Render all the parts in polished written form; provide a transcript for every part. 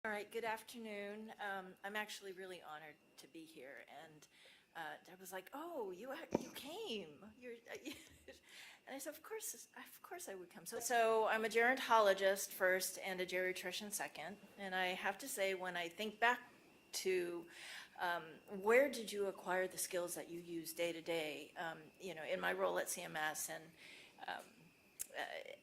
All right, good afternoon. I'm actually really honored to be here, and I was like, "Oh, you came." And I said, of course I would come." So I'm a gerontologist first and a geriatrician second, and I have to say, when I think back to where did you acquire the skills that you use day to day, in my role at CMS, and um,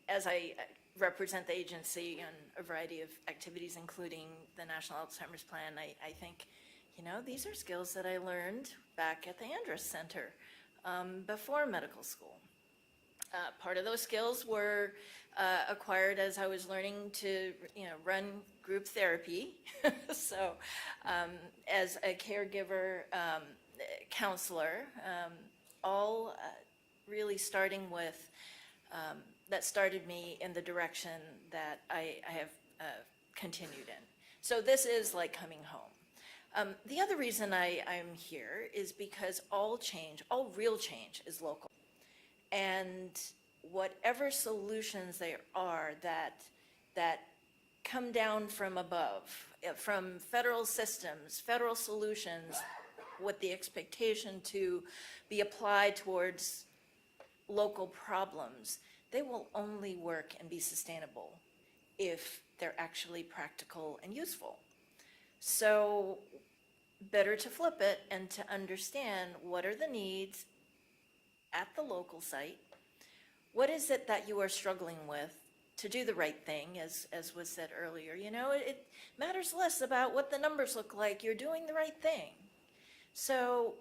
as I represent the agency on a variety of activities, including the National Alzheimer's Plan, I think, these are skills that I learned back at the Andrus Center before medical school. Part of those skills were acquired as I was learning to, run group therapy. So, as a caregiver, counselor, all really starting with that started me in the direction that I have continued in. So this is like coming home. The other reason I'm here is because all real change is local. And whatever solutions there are that come down from above, from federal systems, federal solutions, with the expectation to be applied towards local problems, they will only work and be sustainable if they're actually practical and useful. So better to flip it and to understand what are the needs at the local site. What is it that you are struggling with to do the right thing, as was said earlier? It matters less about what the numbers look like. You're doing the right thing. So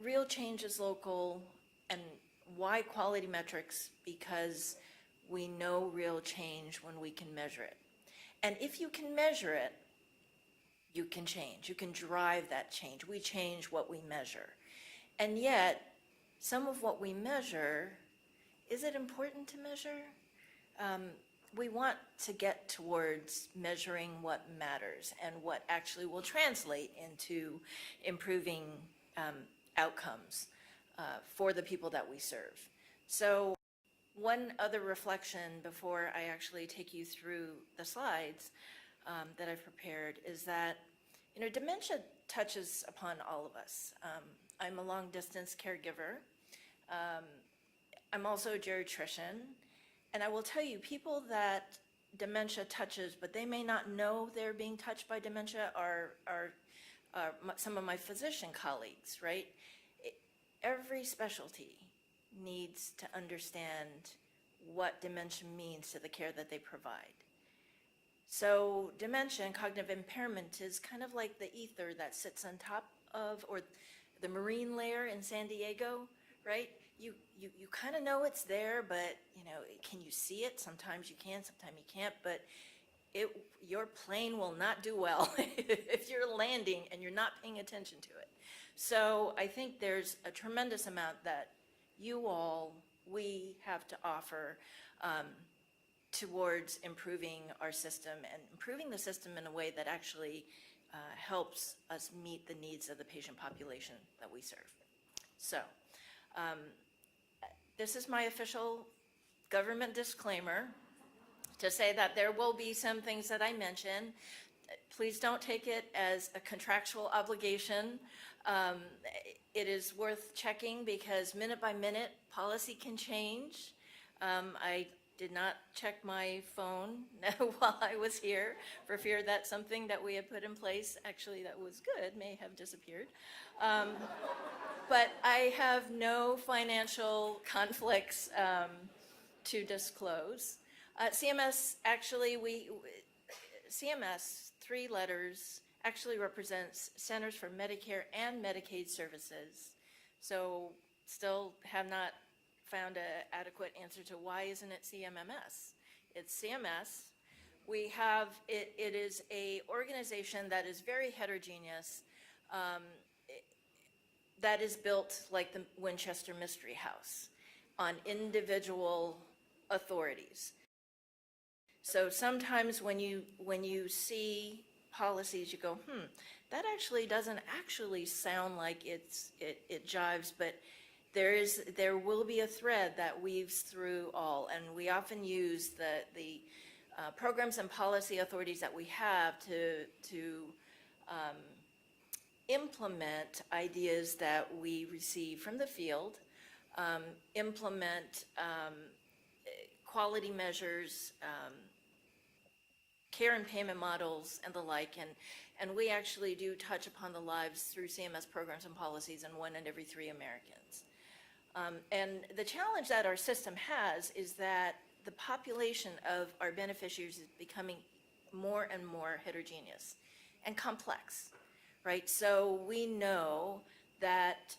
real change is local. And why quality metrics? Because we know real change when we can measure it. And if you can measure it, you can change. You can drive that change. We change what we measure. And yet, some of what we measure, is it important to measure? We want to get towards measuring what matters and what actually will translate into improving outcomes for the people that we serve. So one other reflection before I actually take you through the slides that I've prepared is that, dementia touches upon all of us. I'm a long-distance caregiver. I'm also a geriatrician. And I will tell you, people that dementia touches, but they may not know they're being touched by dementia, are some of my physician colleagues, right? Every specialty needs to understand what dementia means to the care that they provide. So dementia and cognitive impairment is kind of like the ether that sits on top of, or the marine layer in San Diego, right? You kind of know it's there, but can you see it? Sometimes you can, sometimes you can't, but your plane will not do well if you're landing and you're not paying attention to it. So I think there's a tremendous amount that we have to offer towards improving our system and improving the system in a way that actually helps us meet the needs of the patient population that we serve. So this is my official government disclaimer to say that there will be some things that I mention. Please don't take it as a contractual obligation. It is worth checking because minute by minute, policy can change. I did not check my phone while I was here for fear that something that we had put in place, actually that was good, may have disappeared. But I have no financial conflicts to disclose. CMS, actually, CMS, 3 letters, actually represents Centers for Medicare and Medicaid Services. So still have not found an adequate answer to why isn't it CMMS. It's CMS. We have, it is a organization that is very heterogeneous, that is built like the Winchester Mystery House on individual authorities. So sometimes when you see policies, you go, that actually doesn't actually sound like it jives, but there will be a thread that weaves through all, and we often use the programs and policy authorities that we have to implement ideas that we receive from the field, implement quality measures, care and payment models, and the like. And we actually do touch upon the lives through CMS programs and policies in 1 in every 3 Americans. And the challenge that our system has is that the population of our beneficiaries is becoming more and more heterogeneous and complex, right? So we know that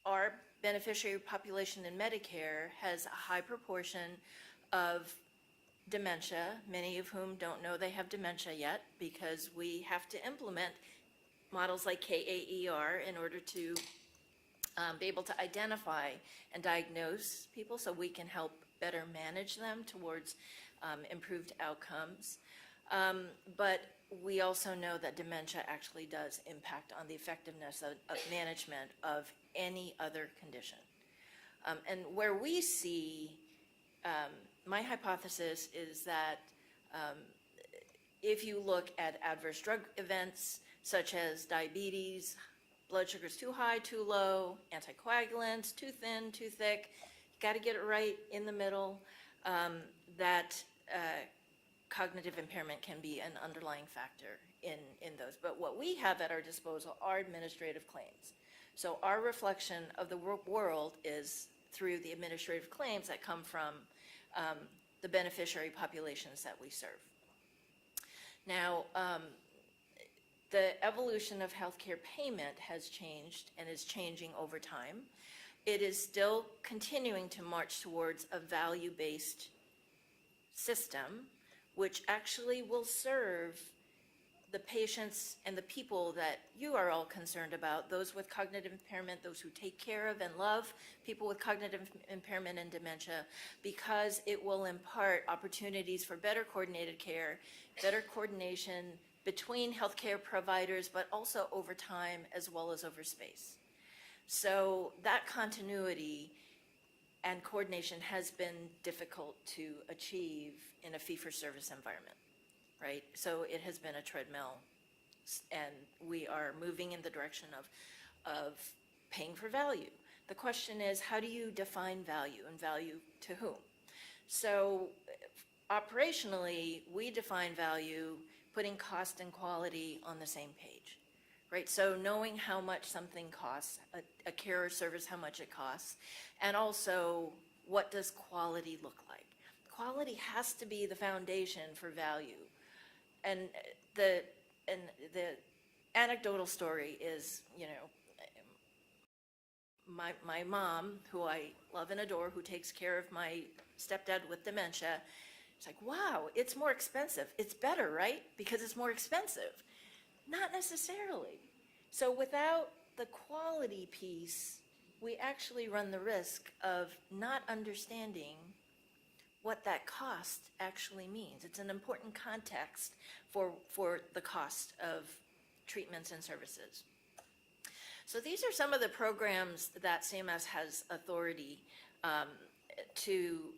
our beneficiary population in Medicare has a high proportion of dementia, many of whom don't know they have dementia yet because we have to implement models like KAER in order to be able to identify and diagnose people so we can help better manage them towards improved outcomes. But we also know that dementia actually does impact on the effectiveness of management of any other condition. And where we see, my hypothesis is that if you look at adverse drug events such as diabetes, blood sugar's too high, too low, anticoagulants, too thin, too thick, got to get it right in the middle, that cognitive impairment can be an underlying factor in those. But what we have at our disposal are administrative claims. So our reflection of the world is through the administrative claims that come from the beneficiary populations that we serve. Now, the evolution of healthcare payment has changed and is changing over time. It is still continuing to march towards a value-based system, which actually will serve the patients and the people that you are all concerned about, those with cognitive impairment, those who take care of and love people with cognitive impairment and dementia, because it will impart opportunities for better coordinated care, better coordination between healthcare providers, but also over time as well as over space. So that continuity and coordination has been difficult to achieve in a fee-for-service environment, right? So it has been a treadmill, and we are moving in the direction of paying for value. The question is, how do you define value, and value to whom? So operationally, we define value putting cost and quality on the same page, right? So knowing how much something costs, a care or service, how much it costs, and also what does quality look like? Quality has to be the foundation for value. And the anecdotal story is, you know, my mom, who I love and adore, who takes care of my stepdad with dementia, it's like, wow, it's more expensive. It's better, right? Because it's more expensive. Not necessarily. So without the quality piece, we actually run the risk of not understanding what that cost actually means. It's an important context for the cost of treatments and services. So these are some of the programs that CMS has authority to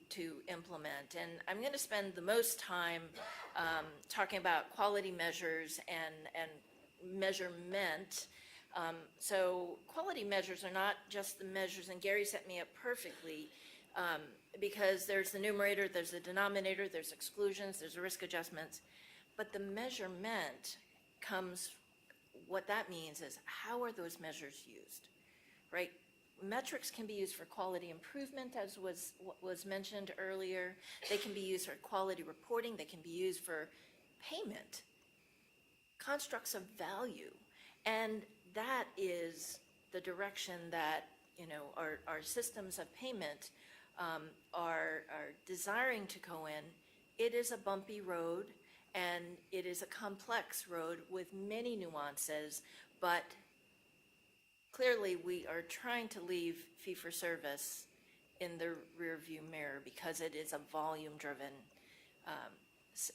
implement. And I'm going to spend the most time talking about quality measures and measurement. So quality measures are not just the measures, and Gary set me up perfectly, because there's the numerator, there's the denominator, there's exclusions, there's risk adjustments. But the measurement comes, what that means is, how are those measures used, right? Metrics can be used for quality improvement, as was mentioned earlier. They can be used for quality reporting. They can be used for payment, constructs of value. And that is the direction that, you know, our systems of payment are desiring to go in. It is a bumpy road, and it is a complex road with many nuances, but clearly we are trying to leave fee-for-service in the rearview mirror because it is a volume-driven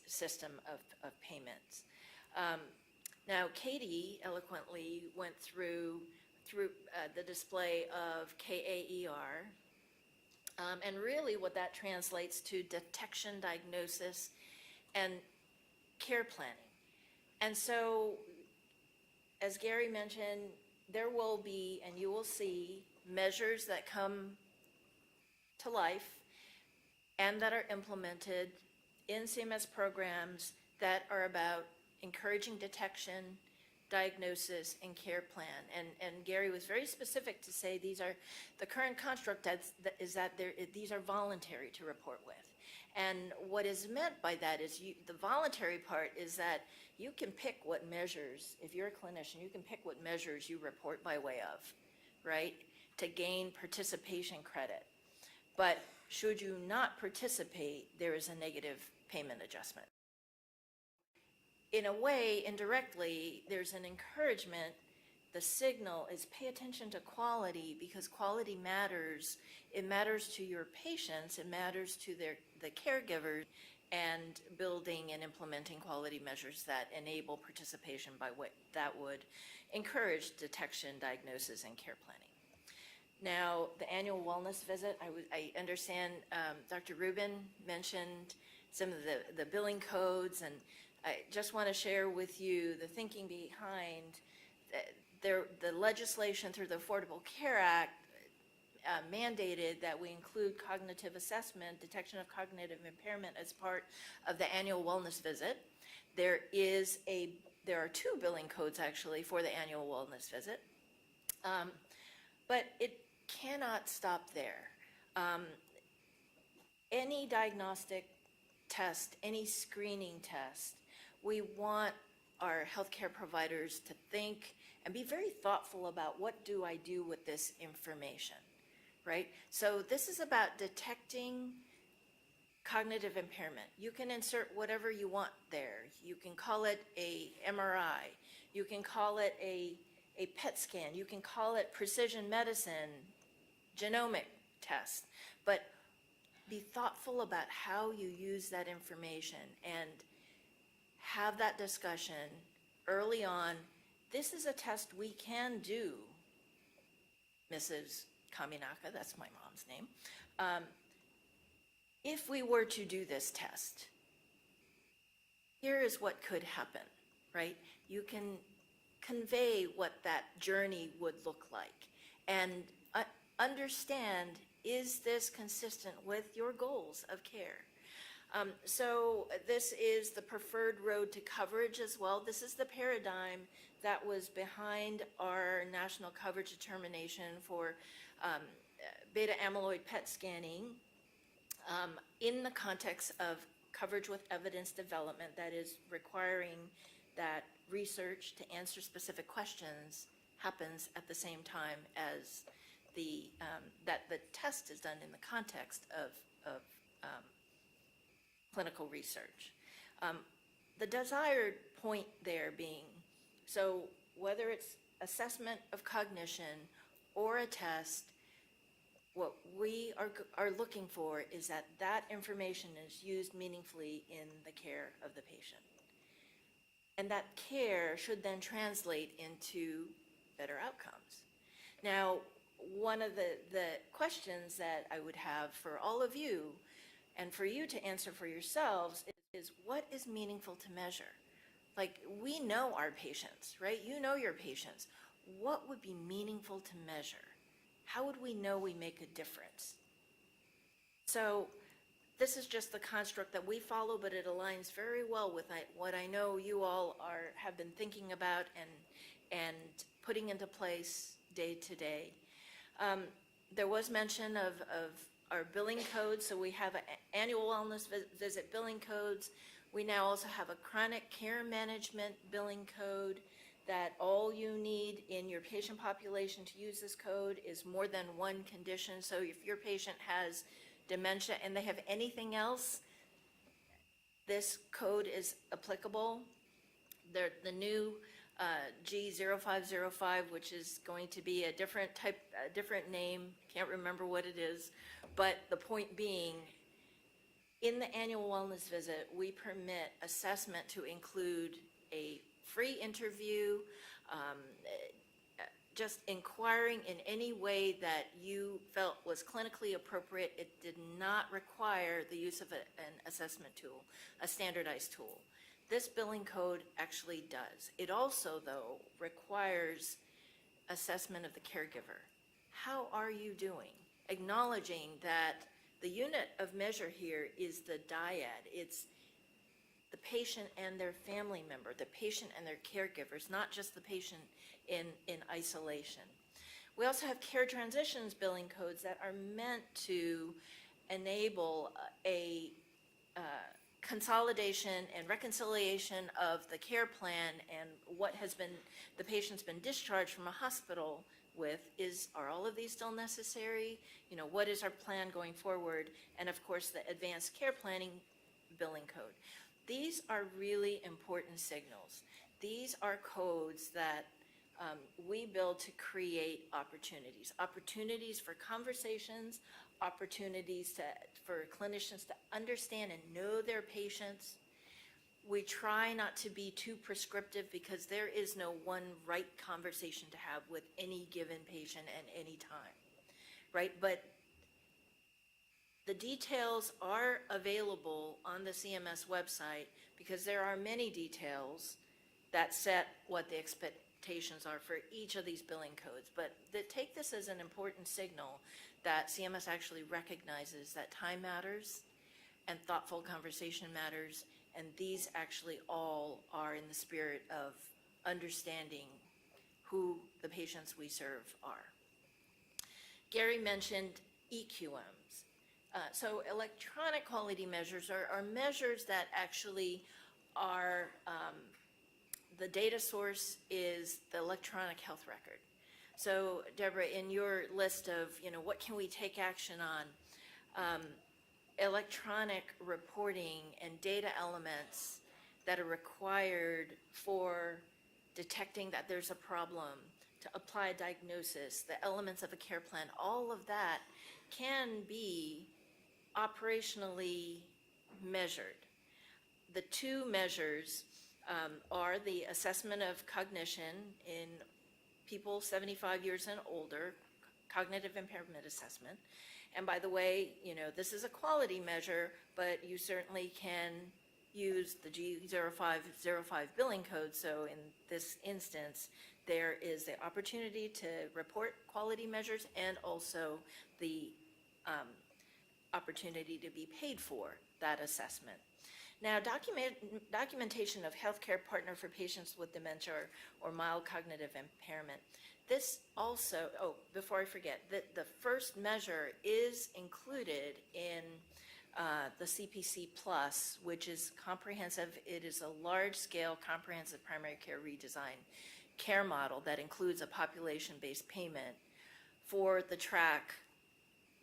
system of payments. Now, Katie eloquently went through the display of KAER, And really what that translates to detection, diagnosis, and care planning. And so, as Gary mentioned, there will be, and you will see, measures that come to life and that are implemented in CMS programs that are about encouraging detection, diagnosis, and care plan. And Gary was very specific to say these are, the current construct is that these are voluntary to report with. And what is meant by that is the voluntary part is that you can pick what measures, if you're a clinician, you can pick what measures you report by way of, right, to gain participation credit. But should you not participate, there is a negative payment adjustment. In a way, indirectly, there's an encouragement. The signal is pay attention to quality, because quality matters. It matters to your patients, it matters to the caregivers, and building and implementing quality measures that enable participation by what that would encourage detection, diagnosis, and care planning. Now, the annual wellness visit, I understand Dr. Rubin mentioned some of the billing codes, and I just want to share with you the thinking behind the legislation through the Affordable Care Act mandated that we include cognitive assessment, detection of cognitive impairment as part of the annual wellness visit. There are 2 billing codes actually for the annual wellness visit, but it cannot stop there. Any diagnostic test, any screening test, we want our healthcare providers to think and be very thoughtful about, what do I do with this information, right? So this is about detecting cognitive impairment. You can insert whatever you want there. You can call it a MRI. You can call it a PET scan. You can call it precision medicine, genomic test. But be thoughtful about how you use that information and have that discussion early on. This is a test we can do, Mrs. Kaminaka, that's my mom's name. If we were to do this test, here is what could happen, right? You can convey what that journey would look like and understand, is this consistent with your goals of care? So this is the preferred road to coverage as well. This is the paradigm that was behind our national coverage determination for beta amyloid PET scanning in the context of coverage with evidence development, that is requiring that research to answer specific questions happens at the same time as that the test is done in the context of clinical research. The desired point there being, so whether it's assessment of cognition or a test, what we are looking for is that that information is used meaningfully in the care of the patient. And that care should then translate into better outcomes. Now, one of the questions that I would have for all of you and for you to answer for yourselves is what is meaningful to measure? Like, we know our patients, right? You know your patients. What would be meaningful to measure? How would we know we make a difference? So this is just the construct that we follow, but it aligns very well with what I know you all have been thinking about and putting into place day to day. There was mention of our billing codes, so we have an annual wellness visit billing codes. We now also have a chronic care management billing code that all you need in your patient population to use this code is more than one condition. So if your patient has dementia and they have anything else, this code is applicable. The new G0505, which is going to be a different name, can't remember what it is, but the point being, in the annual wellness visit, we permit assessment to include a free interview, just inquiring in any way that you felt was clinically appropriate. It did not require the use of an assessment tool, a standardized tool. This billing code actually does. It also, though, requires assessment of the caregiver. How are you doing? Acknowledging that the unit of measure here is the dyad. It's the patient and their family member, the patient and their caregivers, not just the patient in isolation. We also have care transitions billing codes that are meant to enable a consolidation and reconciliation of the care plan and what has been, the patient's been discharged from a hospital with. Are all of these still necessary? You know, what is our plan going forward? And of course, the advanced care planning billing code. These are really important signals. These are codes that we build to create opportunities for conversations, opportunities for clinicians to understand and know their patients. We try not to be too prescriptive because there is no one right conversation to have with any given patient at any time, right? But the details are available on the CMS website because there are many details that set what the expectations are for each of these billing codes. But take this as an important signal that CMS actually recognizes that time matters and thoughtful conversation matters, and these actually all are in the spirit of understanding who the patients we serve are. Gary mentioned EQMs. So electronic quality measures are measures that actually are, the data source is the electronic health record. So Deborah, in your list of, what can we take action on, electronic reporting and data elements that are required for detecting that there's a problem, to apply a diagnosis, the elements of a care plan, all of that can be operationally measured. The two measures are the assessment of cognition in people 75 years and older, cognitive impairment assessment. And by the way, this is a quality measure, but you certainly can use the G0505 billing code. So in this instance, there is the opportunity to report quality measures and also the opportunity to be paid for that assessment. Now, documentation of healthcare partner for patients with dementia or mild cognitive impairment. This also, before I forget, the first measure is included in the CPC Plus, which is comprehensive. It is a large-scale comprehensive primary care redesign care model that includes a population-based payment for the track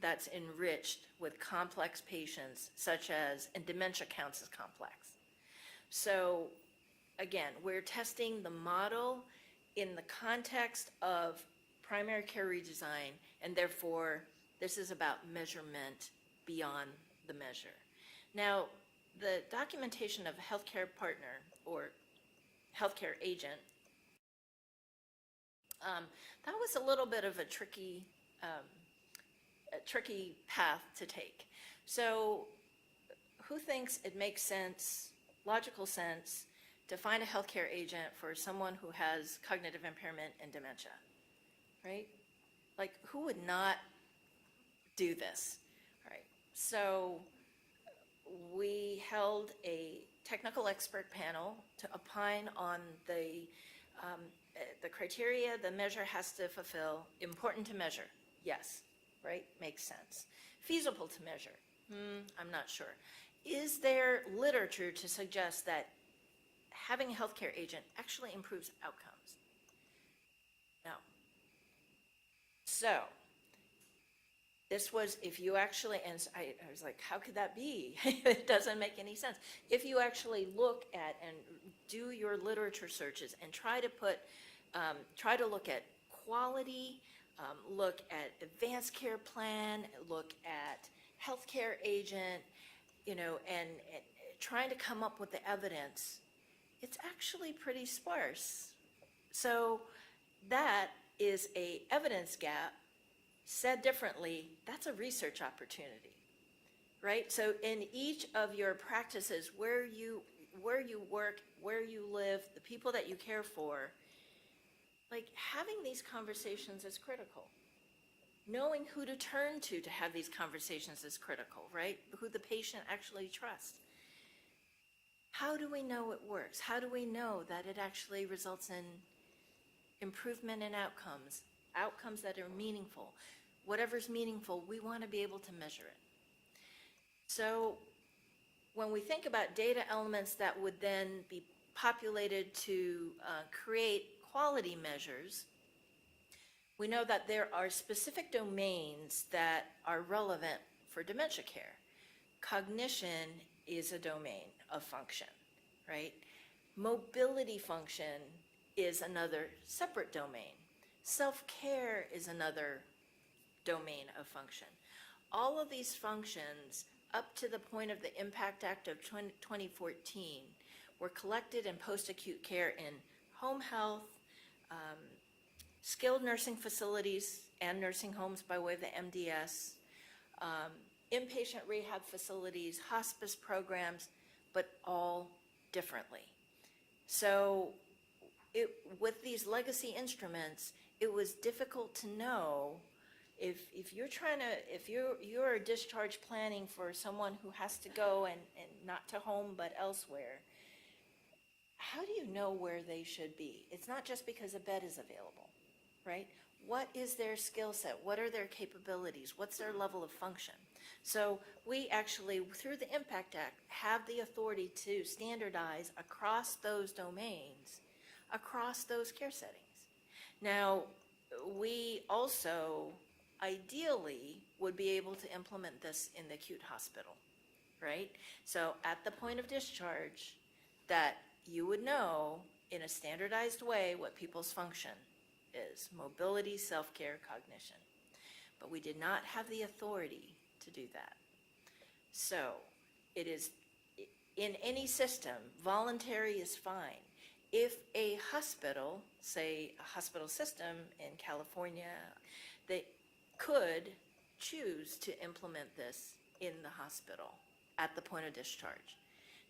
that's enriched with complex patients, such as, and dementia counts as complex. So again, we're testing the model in the context of primary care redesign, and therefore this is about measurement beyond the measure. Now, the documentation of a healthcare partner or healthcare agent, that was a little bit of a tricky path to take. So who thinks it makes sense, logical sense, to find a healthcare agent for someone who has cognitive impairment and dementia, right? Like, who would not do this? All right, so we held a technical expert panel to opine on the criteria the measure has to fulfill. Important to measure, yes, right? Makes sense. Feasible to measure, I'm not sure. Is there literature to suggest that having a healthcare agent actually improves outcomes? No. So this was, if you actually, and I was like, how could that be? It doesn't make any sense. If you actually look at and do your literature searches and try to look at quality, look at advanced care plan, look at healthcare agent, and trying to come up with the evidence, it's actually pretty sparse. So that is a evidence gap. Said differently, that's a research opportunity, right? So in each of your practices, where you work, where you live, the people that you care for, like having these conversations is critical. Knowing who to turn to have these conversations is critical, right? Who the patient actually trusts. How do we know it works? How do we know that it actually results in improvement in outcomes, outcomes that are meaningful? Whatever's meaningful, we want to be able to measure it. So when we think about data elements that would then be populated to create quality measures, we know that there are specific domains that are relevant for dementia care. Cognition is a domain of function, right? Mobility function is another separate domain. Self-care is another domain of function. All of these functions, up to the point of the Impact Act of 2014, were collected in post-acute care in home health, skilled nursing facilities and nursing homes by way of the MDS, inpatient rehab facilities, hospice programs, but all differently. So with these legacy instruments, it was difficult to know if you're discharge planning for someone who has to go and not to home but elsewhere, how do you know where they should be? It's not just because a bed is available, right? What is their skill set? What are their capabilities? What's their level of function? So we actually, through the Impact Act, have the authority to standardize across those domains, across those care settings. Now, we also ideally would be able to implement this in the acute hospital, right? So at the point of discharge, that you would know in a standardized way what people's function is: mobility, self-care, cognition. But we did not have the authority to do that. So it is, in any system, voluntary is fine. If a hospital, say a hospital system in California, they could choose to implement this in the hospital at the point of discharge.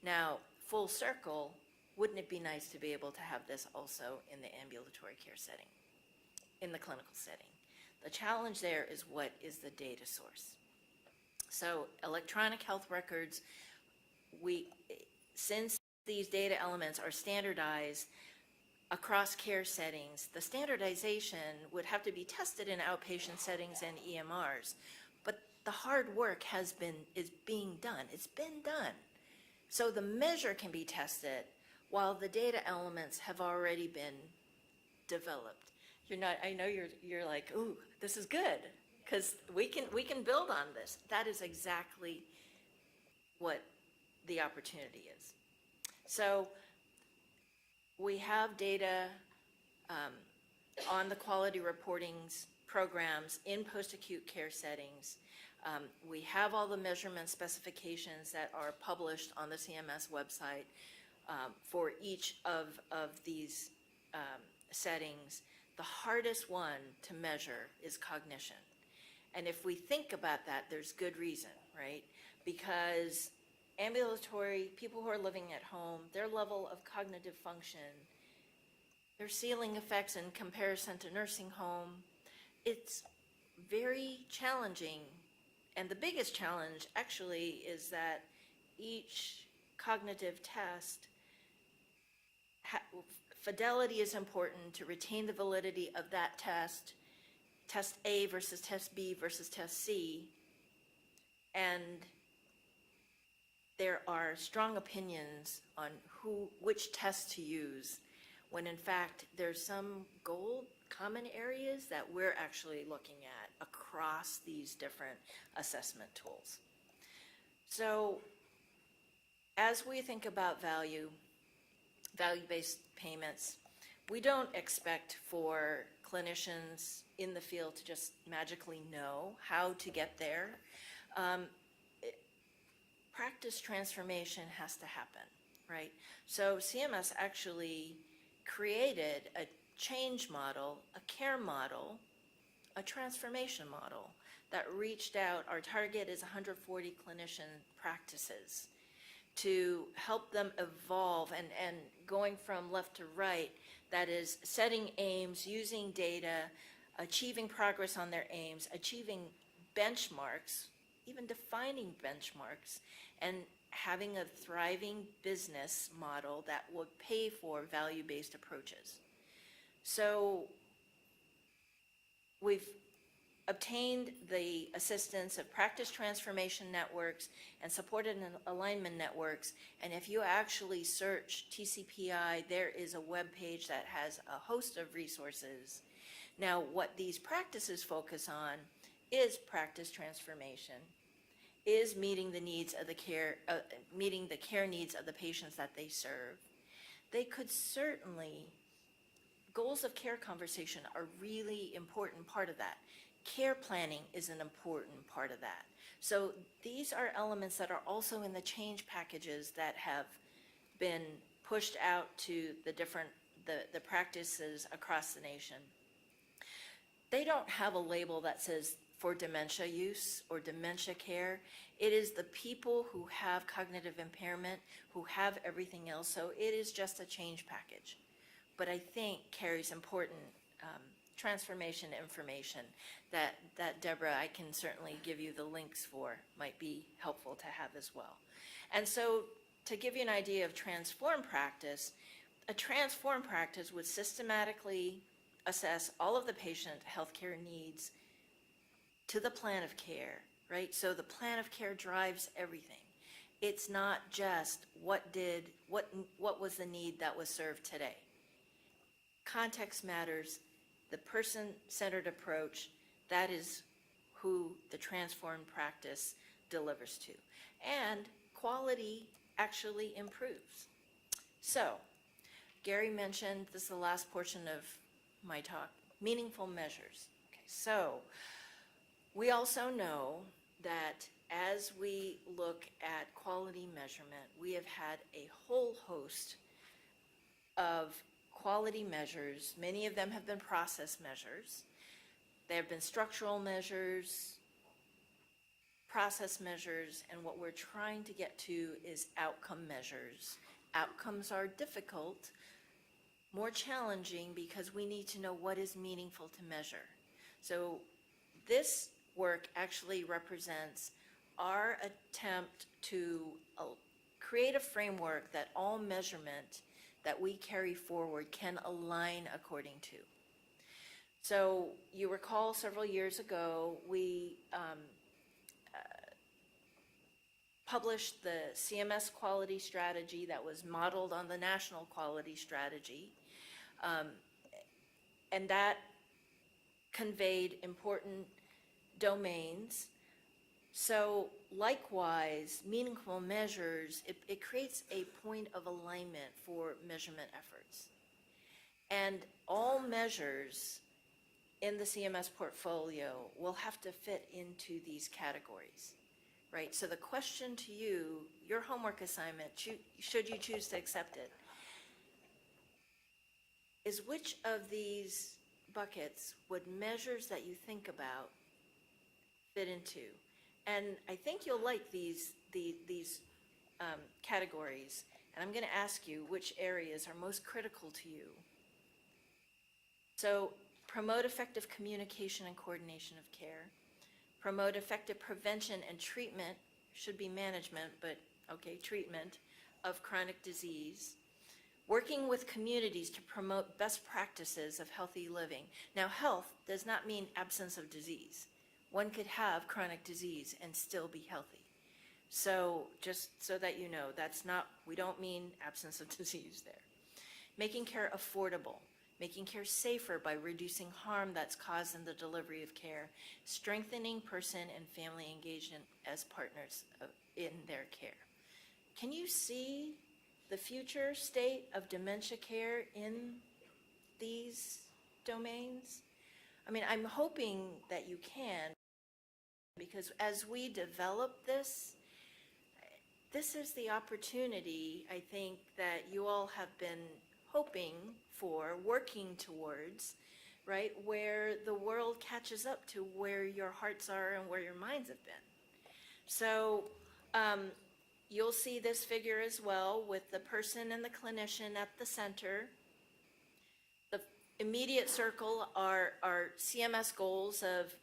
Now, full circle, wouldn't it be nice to be able to have this also in the ambulatory care setting, in the clinical setting? The challenge there is, what is the data source? So electronic health records, since these data elements are standardized across care settings, the standardization would have to be tested in outpatient settings and EMRs. But the hard work is being done. It's been done. So the measure can be tested while the data elements have already been developed. I know you're like, ooh, this is good, because we can build on this. That is exactly what the opportunity is. So we have data on the quality reportings programs in post-acute care settings. We have all the measurement specifications that are published on the CMS website for each of these settings. The hardest one to measure is cognition. And if we think about that, there's good reason, right? Because ambulatory, people who are living at home, their level of cognitive function, their ceiling effects in comparison to nursing home, it's very challenging. And the biggest challenge actually is that each cognitive test, fidelity is important to retain the validity of that test, test A versus test B versus test C. And there are strong opinions on which test to use, when in fact there's some gold common areas that we're actually looking at across these different assessment tools. So as we think about value-based payments, we don't expect for clinicians in the field to just magically know how to get there. Practice transformation has to happen, right? So CMS actually created a change model, a care model, a transformation model that reached out. Our target is 140 clinician practices to help them evolve and going from left to right, that is setting aims, using data, achieving progress on their aims, achieving benchmarks, even defining benchmarks, and having a thriving business model that would pay for value-based approaches. So we've obtained the assistance of practice transformation networks and supported and alignment networks. And if you actually search TCPI, there is a web page that has a host of resources. Now, what these practices focus on is practice transformation, is meeting the needs of the care, meeting the care needs of the patients that they serve. They could certainly, goals of care conversation are really important part of that. Care planning is an important part of that. So these are elements that are also in the change packages that have been pushed out to the different, the practices across the nation. They don't have a label that says for dementia use or dementia care. It is the people who have cognitive impairment, who have everything else. So it is just a change package, but I think carries important transformation information that Deborah, I can certainly give you the links for, might be helpful to have as well. And so to give you an idea of transform practice, a transform practice would systematically assess all of the patient healthcare needs to the plan of care, right? So the plan of care drives everything. It's not just what was the need that was served today. Context matters. The person-centered approach, that is who the transformed practice delivers to. And quality actually improves. So, Gary mentioned, this is the last portion of my talk, meaningful measures. Okay, so we also know that as we look at quality measurement, we have had a whole host of quality measures. Many of them have been process measures. There have been structural measures, process measures, and what we're trying to get to is outcome measures. Outcomes are difficult, more challenging, because we need to know what is meaningful to measure. So this work actually represents our attempt to create a framework that all measurement that we carry forward can align according to. So you recall several years ago, we published the CMS quality strategy that was modeled on the national quality strategy. And that conveyed important domains. So likewise, meaningful measures, it creates a point of alignment for measurement efforts. And all measures in the CMS portfolio will have to fit into these categories, right? So the question to you, your homework assignment, should you choose to accept it, is which of these buckets would measures that you think about fit into? And I think you'll like these categories. And I'm going to ask you which areas are most critical to you. So promote effective communication and coordination of care. Promote effective prevention and treatment, should be management, but okay, treatment of chronic disease. Working with communities to promote best practices of healthy living. Now, health does not mean absence of disease. One could have chronic disease and still be healthy. So just so that you know, that's not, we don't mean absence of disease there. Making care affordable, making care safer by reducing harm that's caused in the delivery of care, strengthening person and family engagement as partners in their care. Can you see the future state of dementia care in these domains? I mean, I'm hoping that you can, because as we develop this is the opportunity, I think, that you all have been hoping for, working towards, right, where the world catches up to where your hearts are and where your minds have been. So you'll see this figure as well with the person and the clinician at the center. The immediate circle are CMS goals of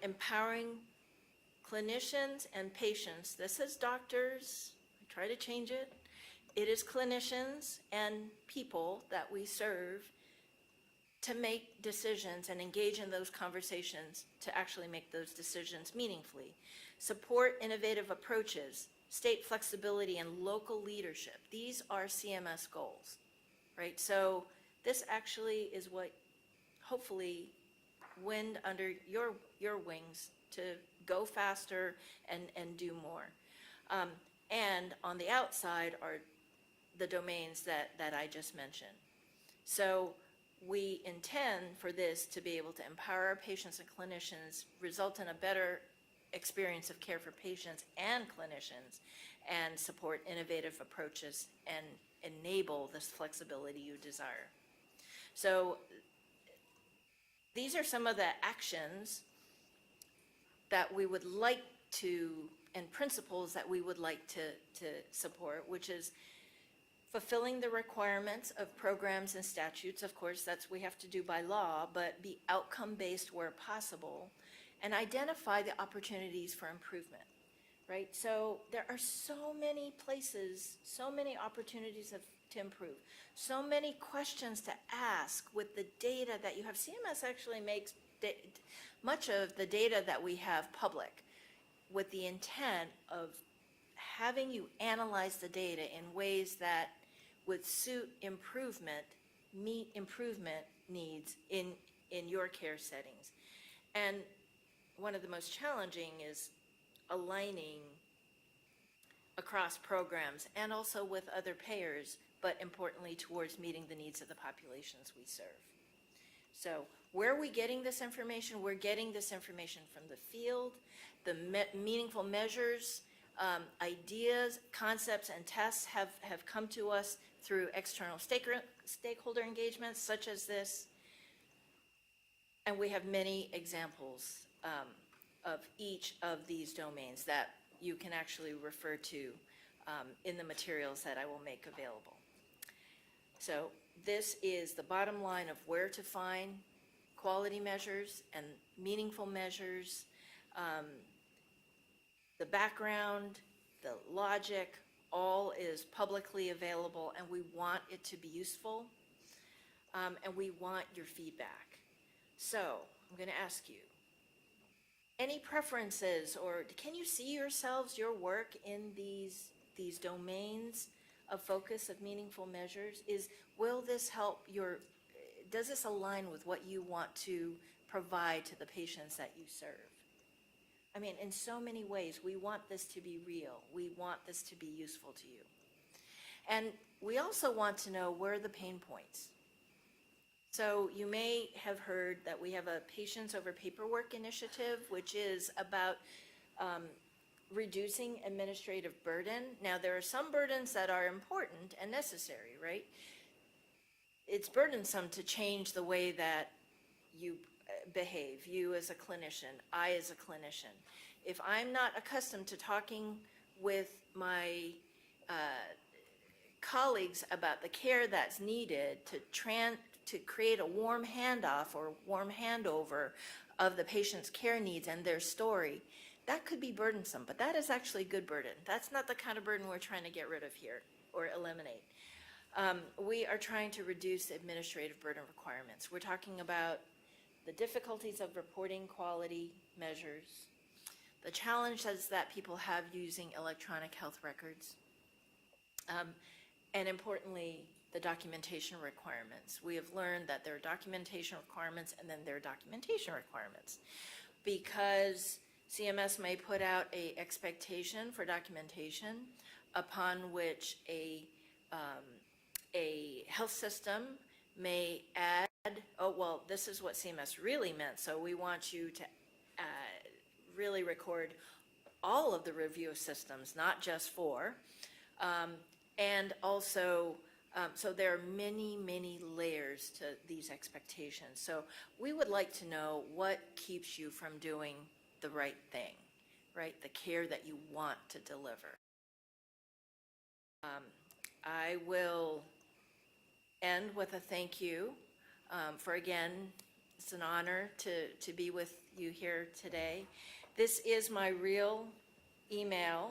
empowering clinicians and patients. This is doctors, I try to change it. It is clinicians and people that we serve to make decisions and engage in those conversations to actually make those decisions meaningfully. Support innovative approaches, state flexibility, and local leadership. These are CMS goals, right? So this actually is what hopefully wind under your wings to go faster and do more. And on the outside are the domains that I just mentioned. So we intend for this to be able to empower our patients and clinicians, result in a better experience of care for patients and clinicians, and support innovative approaches and enable this flexibility you desire. So these are some of the actions that we would like to, and principles that we would like to support, which is fulfilling the requirements of programs and statutes. Of course, that's we have to do by law, but be outcome-based where possible, and identify the opportunities for improvement, right? So there are so many places, so many opportunities to improve, so many questions to ask with the data that you have. CMS actually makes much of the data that we have public with the intent of having you analyze the data in ways that would suit meet improvement needs in your care settings. And one of the most challenging is aligning across programs and also with other payers, but importantly towards meeting the needs of the populations we serve. So where are we getting this information? We're getting this information from the field, the meaningful measures, ideas, concepts, and tests have come to us through external stakeholder engagements such as this. And we have many examples of each of these domains that you can actually refer to in the materials that I will make available. So this is the bottom line of where to find quality measures and meaningful measures, the background, the logic, all is publicly available, and we want it to be useful, and we want your feedback. So I'm going to ask you, any preferences, or can you see yourselves, your work in these domains of focus of meaningful measures? Will this help does this align with what you want to provide to the patients that you serve? I mean, in so many ways, we want this to be real. We want this to be useful to you. And we also want to know where are the pain points. So you may have heard that we have a Patients Over Paperwork initiative, which is about reducing administrative burden. Now, there are some burdens that are important and necessary, right? It's burdensome to change the way that you behave, you as a clinician, I as a clinician. If I'm not accustomed to talking with my colleagues about the care that's needed to create a warm handoff or warm handover of the patient's care needs and their story, that could be burdensome, but that is actually good burden. That's not the kind of burden we're trying to get rid of here or eliminate. We are trying to reduce administrative burden requirements. We're talking about the difficulties of reporting quality measures, the challenges that people have using electronic health records, and importantly, the documentation requirements. We have learned that there are documentation requirements and then there are documentation requirements. Because CMS may put out an expectation for documentation upon which a health system may add, oh, well, this is what CMS really meant, so we want you to really record all of the review systems, not just 4, and also So there are many, many layers to these expectations. So we would like to know what keeps you from doing the right thing, right? The care that you want to deliver. I will end with a thank you for, again, it's an honor to be with you here today. This is my real email.